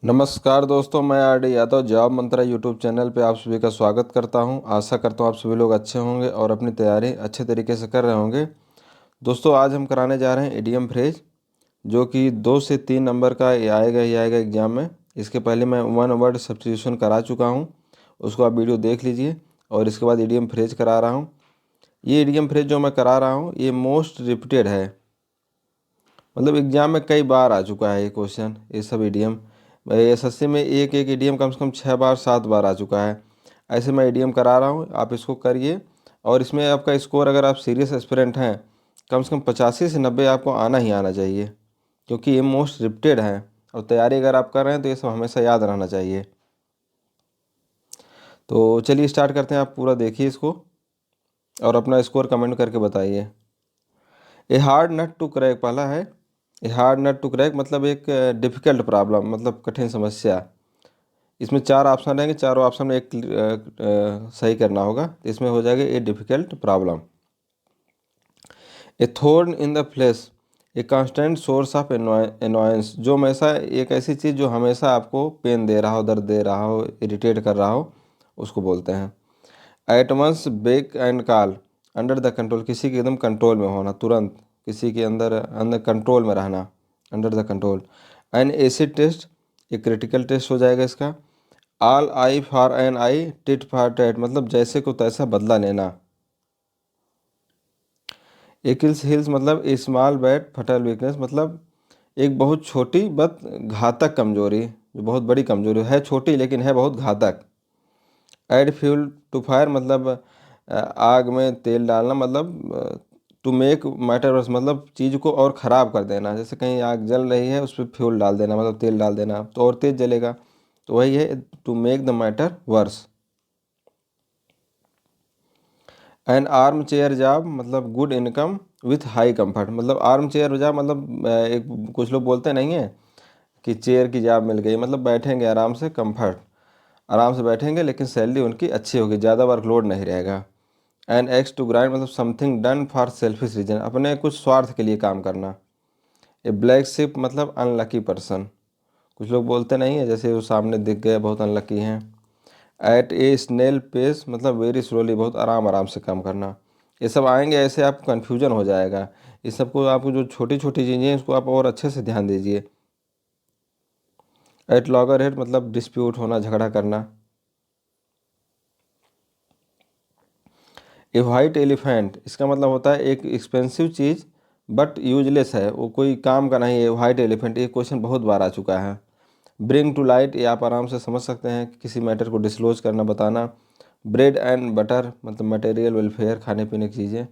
नमस्कार दोस्तों, मैं आर.डी. यादव जॉब मंत्रा यूट्यूब चैनल पे आप सभी का स्वागत करता हूं। आशा करता हूं आप सभी लोग अच्छे होंगे और अपनी तैयारी अच्छे तरीके से कर रहे होंगे। दोस्तों, आज हम कराने जा रहे हैं इडियम फ्रेज, जो कि 2 से 3 नंबर का ये आएगा एग्जाम में। इसके पहले मैं वन वर्ड सब्स्टिट्यूशन करा चुका हूँ, उसको आप वीडियो देख लीजिए। और इसके बाद इडियम फ्रेज करा रहा हूँ। ये इडियम फ्रेज जो मैं करा रहा हूँ, ये मोस्ट रिपीटेड है। मतलब एग्जाम में कई बार आ चुका है ये क्वेश्चन, ये सब इडियम। एसएससी में एक एक इडियम कम से कम 6 बार 7 बार आ चुका है। ऐसे मैं इडियम करा रहा हूँ, आप इसको करिए। और इसमें आपका स्कोर, अगर आप सीरियस एस्पिरेंट हैं, कम से कम 85 से 90 आपको आना ही आना चाहिए, क्योंकि ये मोस्ट रिपीटेड है। और तैयारी अगर आप कर रहे हैं तो ये सब हमेशा याद रहना चाहिए। तो चलिए स्टार्ट करते हैं। आप पूरा देखिए इसको और अपना स्कोर कमेंट करके बताइए। A hard nut to crack पहला है। A hard nut to crack मतलब एक डिफ़िकल्ट प्रॉब्लम, मतलब कठिन समस्या। इसमें 4 ऑप्शन रहेंगे, चारों ऑप्शन में एक सही करना होगा। तो इसमें हो जाएगा a difficult problem. A thorn in the flesh, a constant source of annoyance, जो हमेशा एक ऐसी चीज़ जो हमेशा आपको पेन दे रहा हो, दर्द दे रहा हो, इरिटेट कर रहा हो, उसको बोलते हैं। At one's beck and call, under the control, किसी के एकदम कंट्रोल में होना, तुरंत किसी के अंदर अंदर कंट्रोल में रहना, under the control. An acid test, एक क्रिटिकल टेस्ट हो जाएगा इसका। All eye for an eye, tit for tat, मतलब जैसे को तैसा बदला लेना। एकिल्स हिल्स मतलब a small but fatal weakness, मतलब एक बहुत छोटी बट घातक कमजोरी, जो बहुत बड़ी कमजोरी है, छोटी लेकिन है बहुत घातक। ऐड फ्यूल टू फायर मतलब आग में तेल डालना, मतलब टू मेक मैटर वर्स, मतलब चीज़ को और ख़राब कर देना। जैसे कहीं आग जल रही है, उस पर फ्यूल डाल देना, मतलब तेल डाल देना, तो और तेज़ जलेगा। तो वही है to make the matter worse. An armchair job मतलब good income with high comfort, मतलब आर्म चेयर जॉब मतलब एक कुछ लोग बोलते नहीं है कि चेयर की जॉब मिल गई, मतलब बैठेंगे आराम से, कंफर्ट, आराम से बैठेंगे, लेकिन सैलरी उनकी अच्छी होगी, ज़्यादा वर्कलोड नहीं रहेगा। एन एक्स टू ग्राइंड मतलब something done for selfish reason, अपने कुछ स्वार्थ के लिए काम करना। ए ब्लैक शिप मतलब अनलकी पर्सन, कुछ लोग बोलते नहीं है, जैसे वो सामने दिख गए बहुत अनलकी हैं। एट ए स्नेल पेस मतलब वेरी स्लोली, बहुत आराम आराम से काम करना। ये सब आएंगे, ऐसे आपको कन्फ्यूजन हो जाएगा। इस सबको, आपको जो छोटी छोटी चीज़ें हैं उसको आप और अच्छे से ध्यान दीजिए। एट लॉगर हेड मतलब डिस्प्यूट होना, झगड़ा करना। ए वाइट एलिफेंट, इसका मतलब होता है एक एक्सपेंसिव चीज़ बट यूजलेस है, वो कोई काम का नहीं है। वाइट एलिफेंट, ये क्वेश्चन बहुत बार आ चुका है। ब्रिंग टू लाइट, ये आप आराम से समझ सकते हैं, किसी मैटर को डिस्क्लोज करना, बताना। ब्रेड एंड बटर मतलब मटेरियल वेलफेयर, खाने पीने की चीज़ें।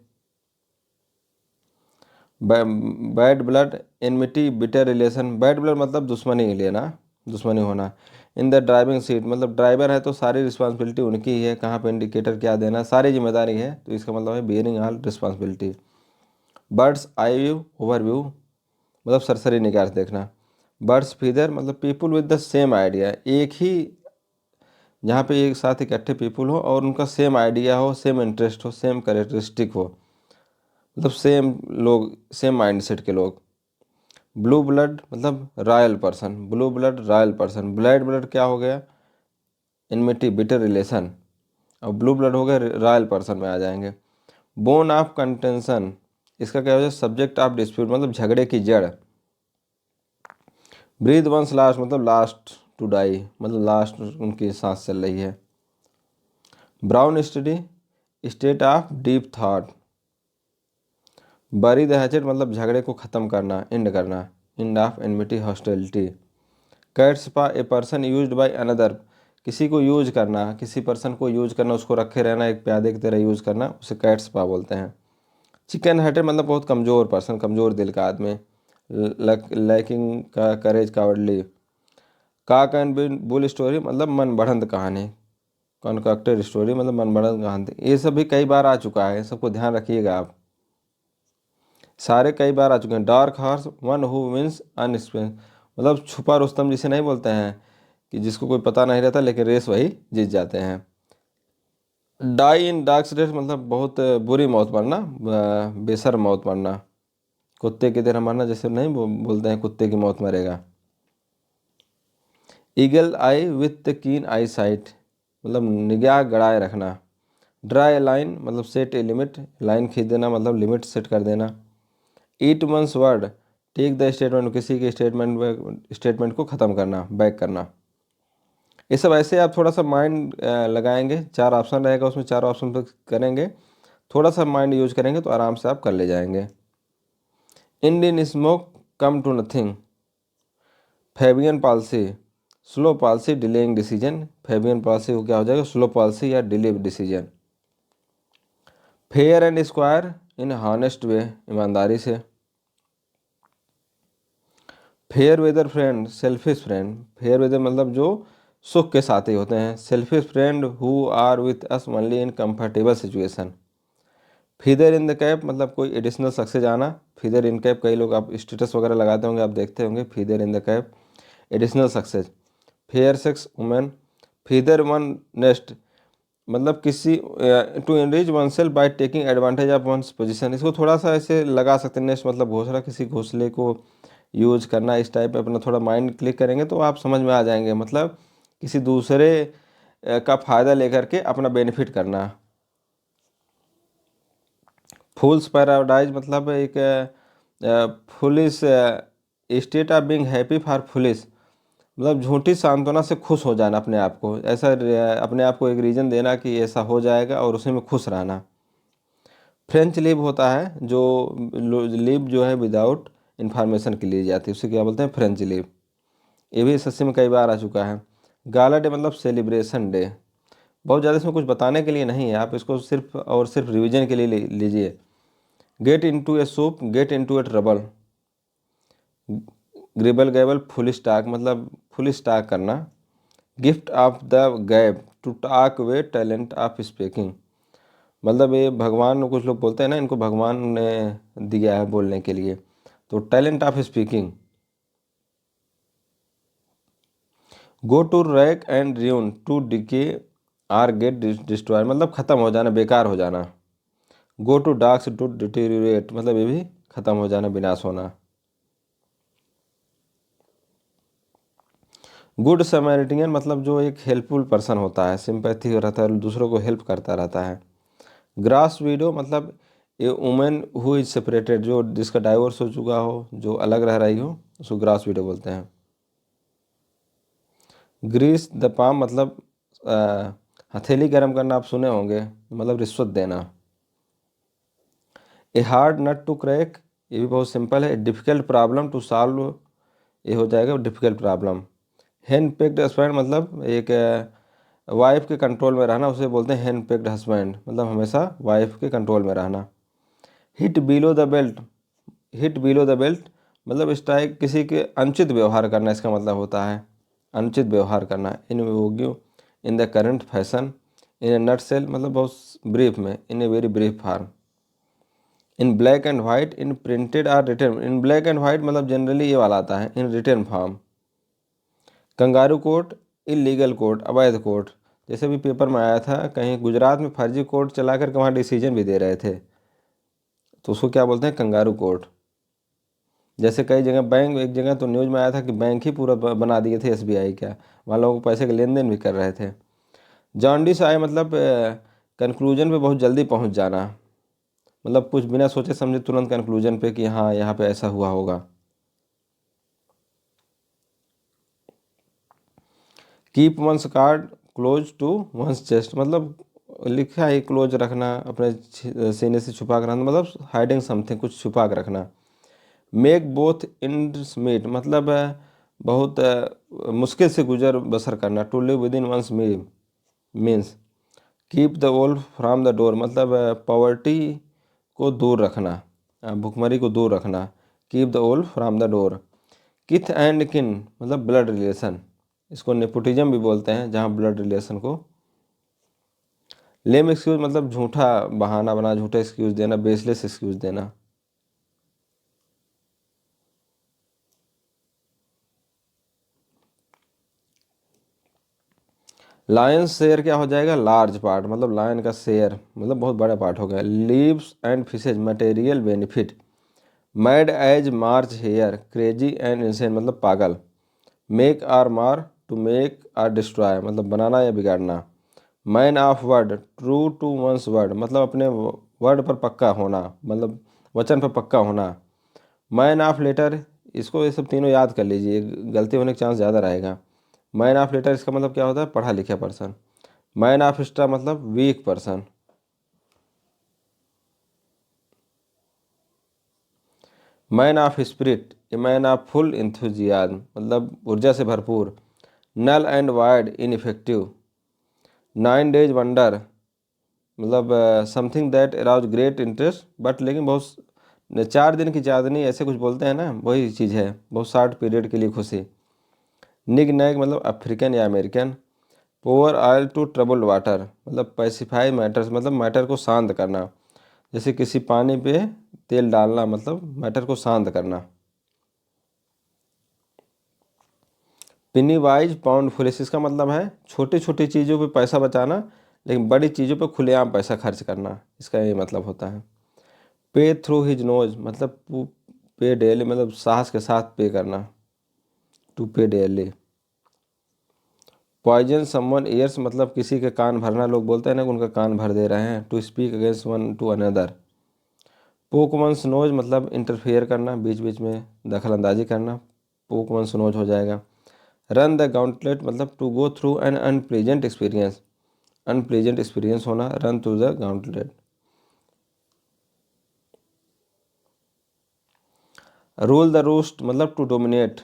Bad blood enmity bitter relation, bad blood मतलब दुश्मनी लेना, दुश्मनी होना। इन द ड्राइविंग सीट मतलब ड्राइवर है तो सारी रिस्पॉन्सिबिलिटी उनकी ही है, कहाँ पे इंडिकेटर क्या देना, सारी जिम्मेदारी है, तो इसका मतलब है bearing all responsibility. Birds eye view overview मतलब सरसरी निगाह से देखना। बर्ड्स फीदर मतलब people with the same idea, एक ही, जहाँ पे एक साथ इकट्ठे पीपुल हो और उनका सेम आइडिया हो, सेम इंटरेस्ट हो, सेम करेक्टरिस्टिक हो, मतलब सेम लोग, सेम माइंडसेट के लोग। ब्लू ब्लड मतलब royal person, blue blood royal person. Blade blood क्या हो गया, इनमिटी बिटर रिलेशन। और ब्लू ब्लड हो गया रॉयल पर्सन में आ जाएंगे। बोन ऑफ कंटेंशन, इसका क्या हो जाए, सब्जेक्ट ऑफ डिस्प्यूट मतलब झगड़े की जड़। ब्रीथ वंस लास्ट मतलब लास्ट टू डाई, मतलब लास्ट उनकी सांस चल रही है। Brown study state of deep thought. Bury the hatchet मतलब झगड़े को ख़त्म करना, एंड करना, end of enmity hostility. Cat's paw a person used by another, किसी को यूज करना, किसी पर्सन को यूज करना, उसको रखे रहना, एक प्यादे की तरह यूज करना, उसे कैट स्पा बोलते हैं। चिकन हार्टेड मतलब बहुत कमज़ोर पर्सन, कमज़ोर दिल का आदमी। लैकिंग का करेज, कावर्डली। काक एंड बुल स्टोरी मतलब मन बढ़ंत कहानी, कॉन्कॉक्टेड स्टोरी मतलब मन बढ़ंत कहानी। ये सब भी कई बार आ चुका है, सबको ध्यान रखिएगा आप, सारे कई बार आ चुके हैं। Dark horse one who wins unexpected, मतलब छुपा रुस्तम जिसे नहीं बोलते हैं, कि जिसको कोई पता नहीं रहता लेकिन रेस वही जीत जाते हैं। डाई इन डार्क स्टेट मतलब बहुत बुरी मौत मरना, बेशर्म मौत मरना, कुत्ते की तरह मरना, जैसे नहीं बोलते हैं कुत्ते की मौत मरेगा। ईगल आई विथ द कीन आई साइट, मतलब निगाह गड़ाए रखना। ड्राई लाइन मतलब सेट ए लिमिट, लाइन खींच देना मतलब लिमिट सेट कर देना। Eat one's word, take the statement, किसी के स्टेटमेंट को ख़त्म करना, बैक करना। ये सब ऐसे आप थोड़ा सा माइंड लगाएंगे, 4 ऑप्शन रहेगा उसमें, 4 ऑप्शन पर करेंगे, थोड़ा सा माइंड यूज करेंगे तो आराम से आप कर ले जाएंगे। End in smoke come to nothing, Fabian policy, slow policy delaying decision, Fabian policy को क्या हो जाएगा, स्लो पॉलिसी या delay decision. Fair and square in honest way, ईमानदारी से। Fair weather friend selfish friend, fair weather मतलब जो सुख के साथी होते हैं। Selfish friend who are with us only in comfortable situation. Feather in the cap मतलब कोई एडिशनल सक्सेस आना। फीदर इन कैप कई लोग आप स्टेटस वगैरह लगाते होंगे, आप देखते होंगे feather in the cap, additional success. Fair sex women, feather one's nest मतलब किसी to enrich oneself by taking advantage of one's position. इसको थोड़ा सा ऐसे लगा सकते हैं, नेस्ट मतलब घोंसला, किसी घोंसले को यूज करना। इस टाइप में अपना थोड़ा माइंड क्लिक करेंगे तो आप समझ में आ जाएंगे, मतलब किसी दूसरे का फ़ायदा लेकर के अपना बेनिफिट करना। फूल्स पैराडाइज मतलब एक foolish state of being happy for foolish, मतलब झूठी सांत्वना से खुश हो जाना अपने आप को, ऐसा अपने आप को एक रीज़न देना कि ऐसा हो जाएगा और उसी में खुश रहना। फ्रेंच लीव होता है जो लीव जो है विदाउट इन्फॉर्मेशन के लिए जाती है, उसे क्या बोलते हैं, फ्रेंच लीव। ये भी एसएससी में कई बार आ चुका है। गाला डे मतलब सेलिब्रेशन डे, बहुत ज़्यादा इसमें कुछ बताने के लिए नहीं है, आप इसको सिर्फ और सिर्फ रिवीजन के लिए लीजिए। Get into a soup, get into a trouble. ग्रिबल गैबल फुल स्टॉक मतलब फुल स्टॉक करना। Gift of the gab to talk way talent of speaking, मतलब ये भगवान, कुछ लोग बोलते हैं ना इनको भगवान ने दिया है बोलने के लिए, तो talent of speaking. Go to rack and ruin to decay or get destroy मतलब ख़त्म हो जाना, बेकार हो जाना। Go to dogs to deteriorate मतलब ये भी ख़त्म हो जाना, विनाश होना। गुड समैरिटियन मतलब जो एक हेल्पफुल पर्सन होता है, सिंपैथी रहता है, दूसरों को हेल्प करता रहता है। ग्रास विडो मतलब ए वुमेन हु इज सेपरेटेड, जो जिसका डाइवोर्स हो चुका हो, जो अलग रह रही हो, उसको ग्रास विडो बोलते हैं। ग्रीस द पाम मतलब हथेली गर्म करना, आप सुने होंगे, मतलब रिश्वत देना। A hard nut to crack, ये भी बहुत सिंपल है। डिफ़िकल्ट प्रॉब्लम टू सॉल्व, ये हो जाएगा difficult problem. Hand packed husband मतलब एक वाइफ के कंट्रोल में रहना, उसे बोलते हैं हैंड पेक्ड हस्बैंड, मतलब हमेशा वाइफ के कंट्रोल में रहना। Hit below the belt, hit below the belt मतलब स्ट्राइक, किसी के अनुचित व्यवहार करना, इसका मतलब होता है अनुचित व्यवहार करना। In vogue in the current fashion, in a nutshell मतलब बहुत ब्रीफ में, in a very brief form. In black and white, in printed or written, in black and white मतलब जनरली ये वाला आता है, in written form. Kangaroo court, illegal court, अवैध court, जैसे भी पेपर में आया था कहीं गुजरात में फर्जी कोर्ट चला करके वहाँ डिसीजन भी दे रहे थे, तो उसको क्या बोलते हैं, कंगारू कोर्ट। जैसे कई जगह बैंक, एक जगह तो न्यूज़ में आया था कि बैंक ही पूरा बना दिए थे एसबीआई का, वहाँ लोगों को पैसे के लेन देन भी कर रहे थे। जॉन्डिस आए मतलब कंक्लूजन पे बहुत जल्दी पहुँच जाना, मतलब कुछ बिना सोचे समझे तुरंत कंक्लूजन पे कि हाँ यहाँ पे ऐसा हुआ होगा। Keep one's card close to one's chest मतलब लिखा है क्लोज रखना, अपने सीने से छुपा कर रखना, मतलब हाइडिंग समथिंग, कुछ छुपा कर रखना। मेक बोथ इंड्स मीट मतलब बहुत मुश्किल से गुजर बसर करना। To live within one's means keep the wolf from the door मतलब पॉवर्टी को दूर रखना, भुखमरी को दूर रखना। Keep the wolf from the door. Kith and kin मतलब ब्लड रिलेशन, इसको नेपोटिज्म भी बोलते हैं, जहाँ ब्लड रिलेशन को। लेम एक्सक्यूज मतलब झूठा बहाना बना, झूठा एक्सक्यूज देना, बेसलेस एक्सक्यूज देना। लायन शेयर क्या हो जाएगा, लार्ज पार्ट मतलब लायन का शेयर मतलब बहुत बड़ा पार्ट हो गया। Loaves and fishes material benefit. Mad as March hare, crazy and insane मतलब पागल। Make or mar to make और डिस्ट्रॉय मतलब बनाना या बिगाड़ना। Man of word, true to one's word मतलब अपने वर्ड पर पक्का होना, मतलब वचन पर पक्का होना। मैन ऑफ लेटर, इसको ये सब तीनों याद कर लीजिए, गलती होने का चांस ज़्यादा रहेगा। मैन ऑफ लेटर इसका मतलब क्या होता है, पढ़ा लिखा पर्सन। मैन ऑफ स्ट्रा मतलब weak person. Man of spirit, a man of full enthusiasm मतलब ऊर्जा से भरपूर। Null and void ineffective. 9 days wonder मतलब something that arouse great interest but, लेकिन बहुत 4 दिन की चांदनी ऐसे कुछ बोलते हैं ना, वही चीज़ है, बहुत शॉर्ट पीरियड के लिए खुशी। निग नैग मतलब अफ्रीकन या American. Pour oil to troubled water मतलब पैसिफाई मैटर्स मतलब मैटर को शांत करना, जैसे किसी पानी पे तेल डालना मतलब मैटर को शांत करना। पिनी वाइज पाउंड फुलिश, इसका मतलब है छोटी छोटी चीज़ों पे पैसा बचाना लेकिन बड़ी चीज़ों पे खुलेआम पैसा खर्च करना, इसका ये मतलब होता है। पे थ्रू हिज नोज मतलब पे डेली मतलब साहस के साथ पे करना, टू पे डेली। पॉइजन समवन ईयर्स मतलब किसी के कान भरना, लोग बोलते हैं ना कि उनका कान भर दे रहे हैं। To speak against one to another. Poke one's nose मतलब इंटरफेयर करना, बीच बीच में दखल अंदाजी करना, पोक वंस नोज हो जाएगा। रन द गाउंटलेट मतलब to go through an unpleasant experience, unpleasant experience होना, run through the gauntlet. Rule the roost मतलब to dominate.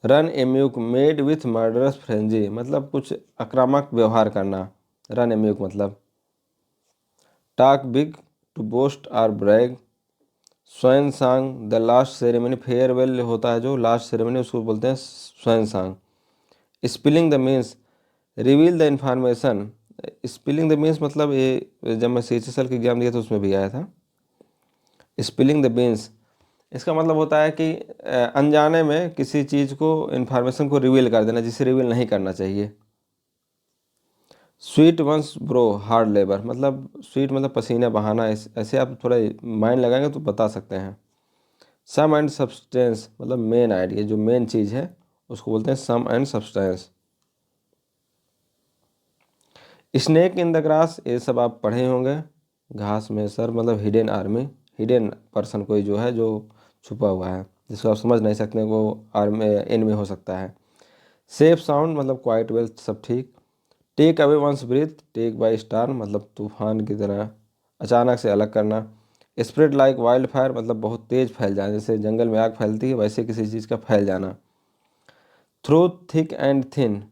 Run amuck mad with murderous frenzy मतलब कुछ आक्रामक व्यवहार करना, रन एम्यूक मतलब। Talk big to boast or brag. स्वयं सांग द लास्ट सेरेमनी, फेयरवेल होता है जो लास्ट सेरेमनी उसको बोलते हैं स्वयं सांग। Spilling the means reveal the information. Spilling the means मतलब ये जब मैं CHSL की एग्जाम दिया तो उसमें भी आया था। स्पिलिंग द बीन्स इसका मतलब होता है कि अनजाने में किसी चीज़ को इन्फॉर्मेशन को रिवील कर देना जिसे रिवील नहीं करना चाहिए। Sweat one's brow hard labour मतलब स्वीट मतलब पसीना बहाना, ऐसे आप थोड़ा माइंड लगाएंगे तो बता सकते हैं। सम एंड सब्सटेंस मतलब मेन आइडिया, जो मेन चीज़ है उसको बोलते हैं sum and substance. Snake in the grass ये सब आप पढ़े होंगे, घास में सर मतलब हिडन आर्मी, हिडन पर्सन कोई जो है जो छुपा हुआ है जिसको आप समझ नहीं सकते वो आर्मी एनिमी हो सकता है। सेफ साउंड मतलब क्वाइट वेल सब ठीक। Take away one's breath, take by storm मतलब तूफान की तरह अचानक से अलग करना। स्प्रेड लाइक वाइल्ड फायर मतलब बहुत तेज फैल जाना, जैसे जंगल में आग फैलती है वैसे किसी चीज़ का फैल जाना। थ्रू थिक एंड थिन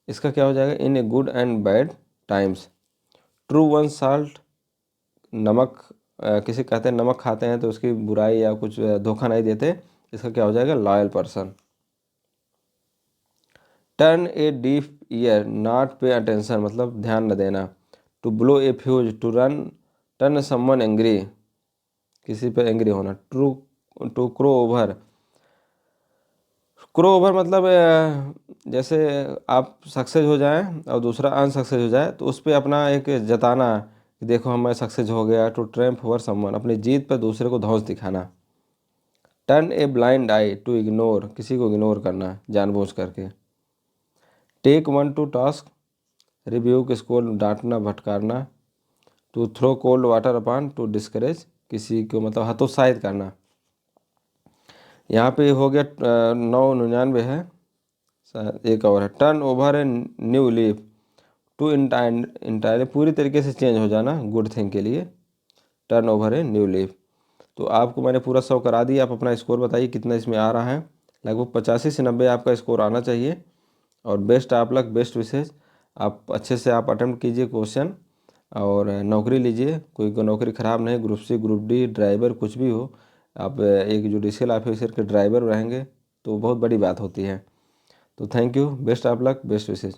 इसका क्या हो जाएगा, in a good and bad times. True one salt नमक, किसी कहते हैं नमक खाते हैं तो उसकी बुराई या कुछ धोखा नहीं देते, इसका क्या हो जाएगा, loyal person. Turn a deaf ear not pay attention मतलब ध्यान न देना। To blow a fuse to run turn someone angry किसी पे एंग्री होना। True to crow over, crow over मतलब जैसे आप सक्सेस हो जाएं और दूसरा अनसक्सेस हो जाए तो उस पर अपना एक जताना कि देखो हम मैं सक्सेस हो गया। टू ट्रम्प ओवर समवन अपनी जीत पर दूसरे को धौंस दिखाना। Turn a blind eye to ignore किसी को इग्नोर करना जानबूझ करके। टेक वन टू टास्क रिव्यू किसको डांटना भटकारना। To throw cold water upon to discourage किसी को मतलब हतोत्साहित करना। यहाँ पे हो गया 9:99 है, एक और है। Turn over a new leaf to entirely पूरी तरीके से चेंज हो जाना गुड थिंग के लिए, turn over a new leaf. तो आपको मैंने पूरा 100 करा दिया, आप अपना स्कोर बताइए कितना इसमें आ रहा है। लगभग 85 से 90 आपका स्कोर आना चाहिए। और बेस्ट आप लक, बेस्ट विशेष। आप अच्छे से आप अटेम्प्ट कीजिए क्वेश्चन और नौकरी लीजिए, कोई नौकरी ख़राब नहीं, group C group D driver कुछ भी हो, आप एक जुडिशियल ऑफिसर के ड्राइवर रहेंगे तो बहुत बड़ी बात होती है। तो thank you, best of luck, best wishes.